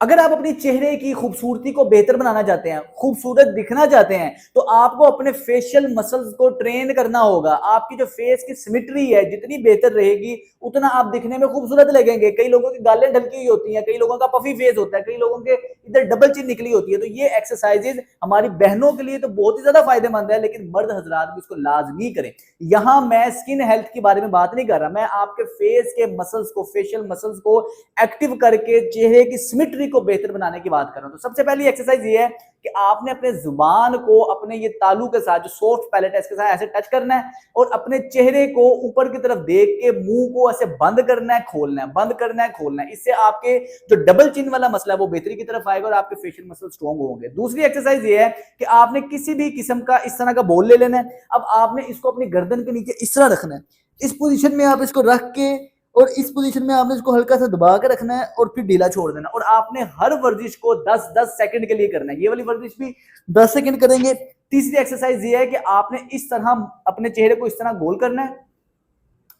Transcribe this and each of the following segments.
अगर आप अपने चेहरे की खूबसूरती को बेहतर बनाना चाहते हैं, खूबसूरत दिखना चाहते हैं, तो आपको अपने फेशियल मसल्स को ट्रेन करना होगा। आपकी जो फेस की सिमेट्री है जितनी बेहतर रहेगी, उतना आप दिखने में खूबसूरत लगेंगे। कई लोगों की गालें ढलकी हुई होती हैं, कई लोगों का पफी फेस होता है, कई लोगों के इधर डबल चिन निकली होती है। तो ये एक्सरसाइजेज हमारी बहनों के लिए तो बहुत ही ज्यादा फायदेमंद है, लेकिन मर्द हजरात भी इसको लाजमी करें। यहां मैं स्किन हेल्थ के बारे में बात नहीं कर रहा, मैं आपके फेस के मसल्स को, फेशियल मसल्स को एक्टिव करके चेहरे की सिमेट्री को बेहतर बनाने की बात कर रहा हूं। तो सबसे पहली एक्सरसाइज ये है कि आपने अपने जुबान को अपने ये तालू के साथ, जो सॉफ्ट पैलेट है, इसके साथ ऐसे टच करना है और अपने चेहरे को ऊपर की तरफ देख के मुंह को ऐसे बंद करना है, खोलना है, बंद करना है, खोलना है। इससे आपके जो डबल चिन वाला मसला है वो बेहतरी की तरफ आएगा और आपके फेशियल मसल स्ट्रॉन्ग होंगे। दूसरी एक्सरसाइज ये है कि आपने किसी भी किस्म का इस तरह का बॉल ले लेना है। अब आपने इसको अपनी गर्दन के नीचे इस तरह रखना है, इस पोजीशन में आप इसको रख के, और इस पोजीशन में आपने इसको हल्का सा दबा के रखना है और फिर ढीला छोड़ देना। और आपने हर वर्जिश को 10-10 सेकंड के लिए करना है। ये वाली वर्जिश भी 10 सेकंड करेंगे। तीसरी एक्सरसाइज ये है कि आपने इस तरह अपने चेहरे को इस तरह गोल करना है।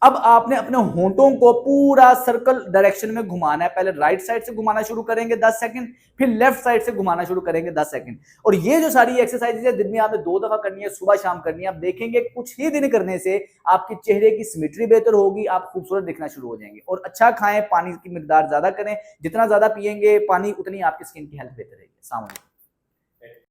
अब आपने अपने होंठों को पूरा सर्कल डायरेक्शन में घुमाना है। पहले राइट साइड से घुमाना शुरू करेंगे 10 सेकंड, फिर लेफ्ट साइड से घुमाना शुरू करेंगे 10 सेकंड। और ये जो सारी एक्सरसाइज है दिन में आपने 2 दफा करनी है, सुबह शाम करनी है। आप देखेंगे कुछ ही दिन करने से आपके चेहरे की सिमेट्री बेहतर होगी, आप खूबसूरत दिखना शुरू हो जाएंगे। और अच्छा खाएं, पानी की मिकदार ज्यादा करें, जितना ज्यादा पियेंगे पानी उतनी आपकी स्किन की हेल्थ बेहतर रहेगी। अस्सलाम वालेकुम।